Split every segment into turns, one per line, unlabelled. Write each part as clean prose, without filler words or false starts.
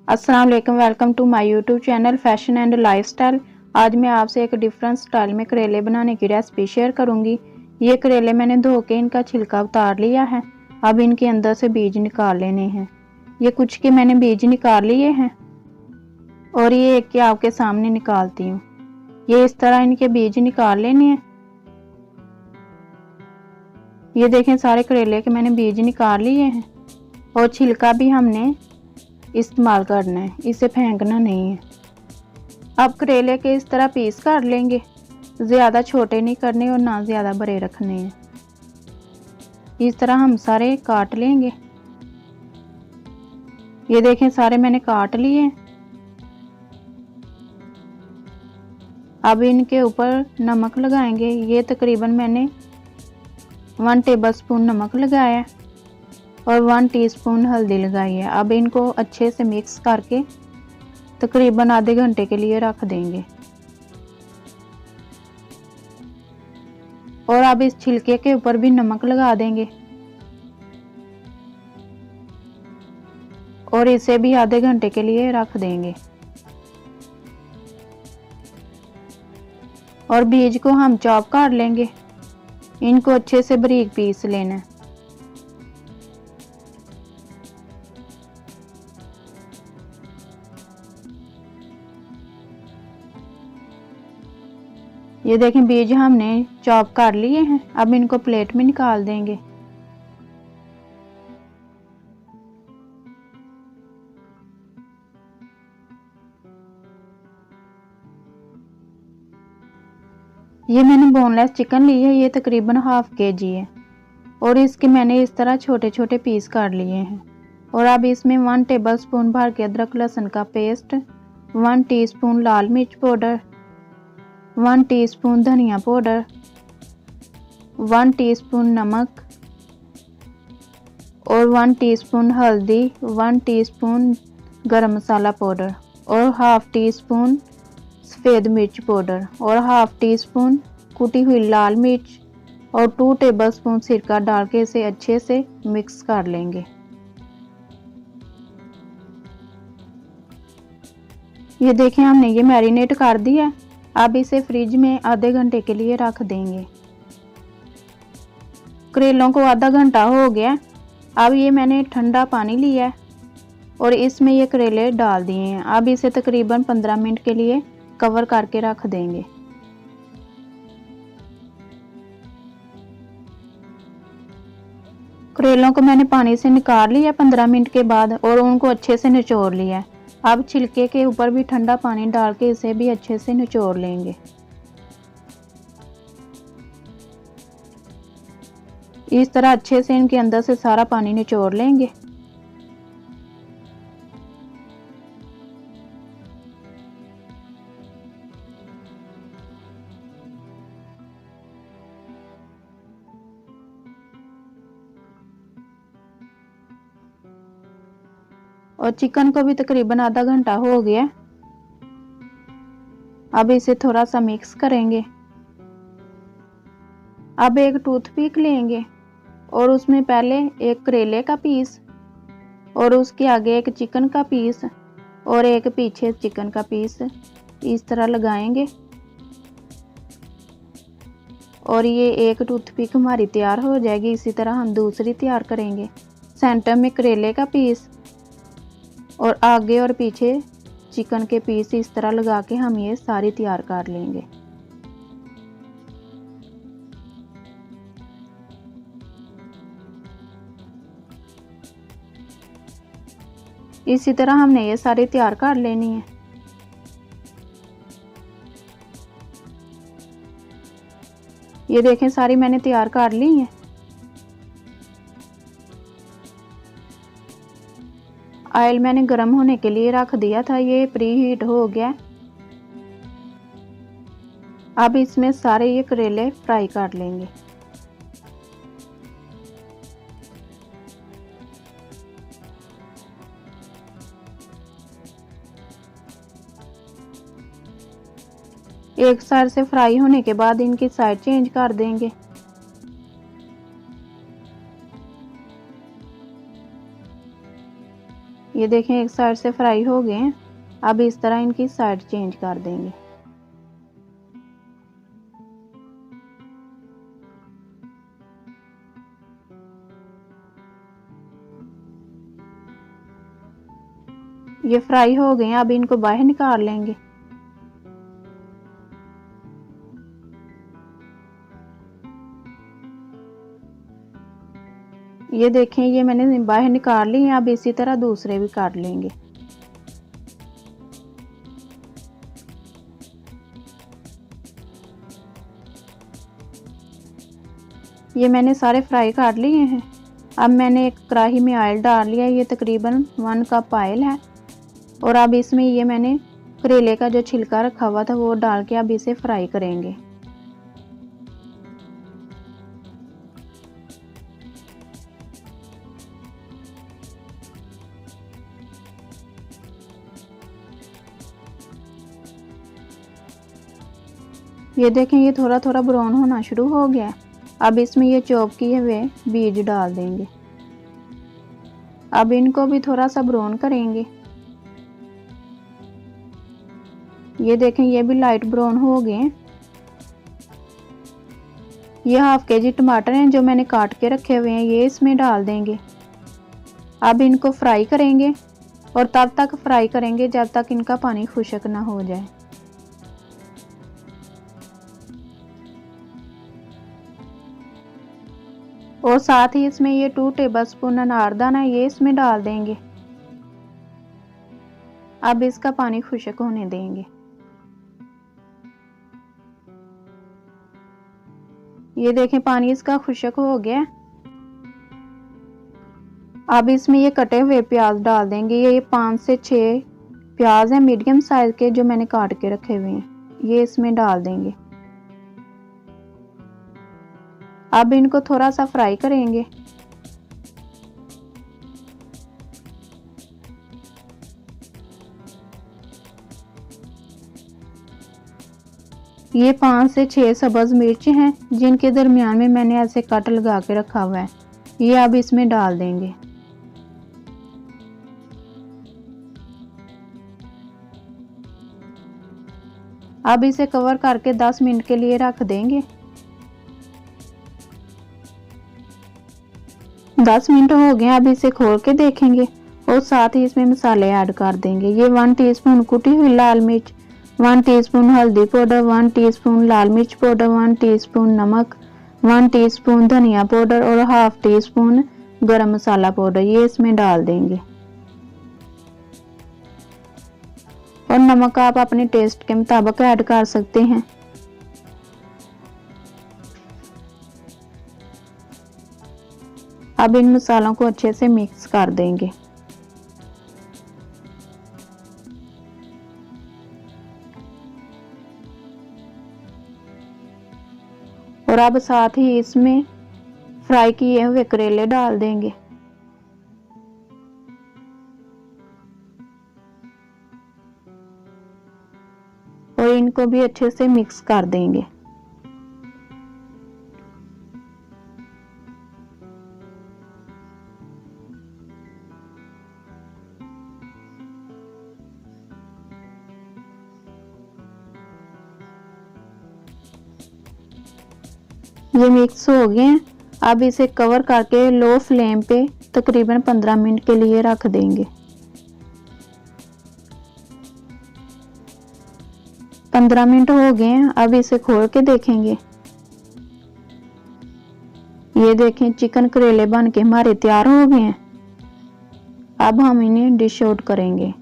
अस्सलाम वालेकुम, welcome to my YouTube channel fashion and lifestyle. आज मैं आपसे एक डिफरेंट स्टाइल में करेले बनाने की रेसिपी शेयर करूंगी। ये करेले मैंने धो के इनका छिलका उतार लिया है। अब इनके अंदर से बीज निकाल लेने हैं। ये कुछ के मैंने बीज निकाल लिए हैं और ये एक के आपके सामने निकालती हूँ। ये इस तरह इनके बीज निकाल लेने हैं। ये देखें, सारे करेले के मैंने बीज निकाल लिए हैं और छिलका भी हमने इस्तेमाल करना है, इसे फेंकना नहीं है। अब करेले के इस तरह पीस काट लेंगे, ज़्यादा छोटे नहीं करने और ना ज़्यादा बड़े रखने हैं। इस तरह हम सारे काट लेंगे। ये देखें, सारे मैंने काट लिए हैं। अब इनके ऊपर नमक लगाएंगे। ये तकरीबन मैंने 1 टेबलस्पून नमक लगाया है और 1 टीस्पून हल्दी लगाई है। अब इनको अच्छे से मिक्स करके तकरीबन आधे घंटे के लिए रख देंगे। और अब इस छिलके के ऊपर भी नमक लगा देंगे और इसे भी आधे घंटे के लिए रख देंगे। और बीज को हम चॉप कर लेंगे। इनको अच्छे से बारीक पीस लेना है। ये देखें, बीज हमने चॉप कर लिए हैं। अब इनको प्लेट में निकाल देंगे। ये मैंने बोनलेस चिकन ली है। ये तकरीबन ½ kg है और इसके मैंने इस तरह छोटे छोटे पीस काट लिए हैं। और अब इसमें 1 टेबलस्पून भर के अदरक लहसुन का पेस्ट, 1 टीस्पून लाल मिर्च पाउडर, 1 टीस्पून धनिया पाउडर, 1 टीस्पून नमक और 1 टीस्पून हल्दी, 1 टीस्पून गरम मसाला पाउडर और ½ टीस्पून सफ़ेद मिर्च पाउडर और ½ टीस्पून कुटी हुई लाल मिर्च और 2 टेबलस्पून सिरका डाल के इसे अच्छे से मिक्स कर लेंगे। ये देखें, हमने ये मैरिनेट कर दिया। अब इसे फ्रिज में आधे घंटे के लिए रख देंगे। करेलों को आधा घंटा हो गया। अब ये मैंने ठंडा पानी लिया है और इसमें ये करेले डाल दिए हैं। अब इसे तकरीबन 15 मिनट के लिए कवर करके रख देंगे। करेलों को मैंने पानी से निकाल लिया 15 मिनट के बाद और उनको अच्छे से निचोड़ लिया। अब छिलके के ऊपर भी ठंडा पानी डाल के इसे भी अच्छे से निचोड़ लेंगे। इस तरह अच्छे से इनके अंदर से सारा पानी निचोड़ लेंगे। और चिकन को भी तकरीबन आधा घंटा हो गया। अब इसे थोड़ा सा मिक्स करेंगे। अब एक टूथपिक लेंगे और उसमें पहले एक करेले का पीस और उसके आगे एक चिकन का पीस और एक पीछे चिकन का पीस इस तरह लगाएंगे। और ये एक टूथपिक हमारी तैयार हो जाएगी। इसी तरह हम दूसरी तैयार करेंगे। सेंटर में करेले का पीस और आगे और पीछे चिकन के पीस इस तरह लगा के हम ये सारी तैयार कर लेंगे। इसी तरह हमने ये सारी तैयार कर लेनी है। ये देखें, सारी मैंने तैयार कर ली है। ऑयल मैंने गर्म होने के लिए रख दिया था। ये प्री हीट हो गया। अब इसमें सारे ये करेले फ्राई कर लेंगे। एक साइड से फ्राई होने के बाद इनकी साइड चेंज कर देंगे। ये देखें एक साइड से फ्राई हो गए हैं। अब इस तरह इनकी साइड चेंज कर देंगे। ये फ्राई हो गए हैं, अब इनको बाहर निकाल लेंगे। ये देखें ये मैंने बाहर निकाल ली हैं। अब इसी तरह दूसरे भी काट लेंगे। ये मैंने सारे फ्राई काट लिए हैं। अब मैंने एक कढ़ाई में ऑयल डाल लिया। ये तकरीबन 1 कप ऑयल है। और अब इसमें ये मैंने करेले का जो छिलका रखा हुआ था वो डाल के अब इसे फ्राई करेंगे। ये देखें ये थोड़ा थोड़ा ब्राउन होना शुरू हो गया है। अब इसमें ये चॉप किए हुए बीज डाल देंगे। अब इनको भी थोड़ा सा ब्राउन करेंगे। ये देखें ये भी लाइट ब्राउन हो गए हैं। ये हाफ केजी टमाटर हैं जो मैंने काट के रखे हुए हैं, ये इसमें डाल देंगे। अब इनको फ्राई करेंगे और तब तक फ्राई करेंगे जब तक इनका पानी खुश्क ना हो जाए। और साथ ही इसमें ये 2 टेबलस्पून अनारदाना ये इसमें डाल देंगे। अब इसका पानी खुश्क होने देंगे। ये देखें पानी इसका खुश्क हो गया। अब इसमें ये कटे हुए प्याज डाल देंगे। ये 5 से 6 प्याज हैं मीडियम साइज के जो मैंने काट के रखे हुए हैं, ये इसमें डाल देंगे। अब इनको थोड़ा सा फ्राई करेंगे। ये 5 से 6 सब्ज मिर्च हैं जिनके दरमियान में मैंने ऐसे कट लगा के रखा हुआ है, ये अब इसमें डाल देंगे। अब इसे कवर करके 10 मिनट के लिए रख देंगे। 10 मिनट हो गए। अब इसे खोल के देखेंगे और साथ ही इसमें मसाले ऐड कर देंगे। ये 1 टीस्पून कुटी हुई लाल मिर्च, 1 टीस्पून हल्दी पाउडर, 1 टीस्पून लाल मिर्च पाउडर, 1 टीस्पून नमक, 1 टीस्पून धनिया पाउडर और हाफ टीस्पून गरम मसाला पाउडर ये इसमें डाल देंगे। और नमक आप अपने टेस्ट के मुताबिक ऐड कर सकते हैं। अब इन मसालों को अच्छे से मिक्स कर देंगे। और अब साथ ही इसमें फ्राई किए हुए करेले डाल देंगे। और इनको भी अच्छे से मिक्स कर देंगे। ये मिक्स हो गए हैं। अब इसे कवर करके लो फ्लेम पे तकरीबन 15 मिनट के लिए रख देंगे। 15 मिनट हो गए हैं। अब इसे खोल के देखेंगे। ये देखें चिकन करेले बन के हमारे तैयार हो गए हैं। अब हम इन्हें डिश आउट करेंगे।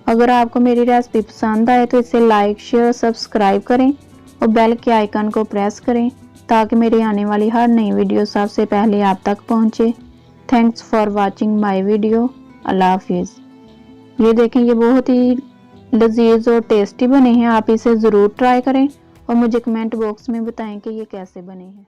अगर आपको मेरी रेसिपी पसंद आए तो इसे लाइक शेयर सब्सक्राइब करें और बेल के आइकन को प्रेस करें ताकि मेरी आने वाली हर नई वीडियो सबसे पहले आप तक पहुंचे। Thanks for watching my video. Allah हाफिज़। ये देखें ये बहुत ही लजीज और टेस्टी बने हैं। आप इसे ज़रूर ट्राई करें और मुझे कमेंट बॉक्स में बताएं कि ये कैसे बने हैं।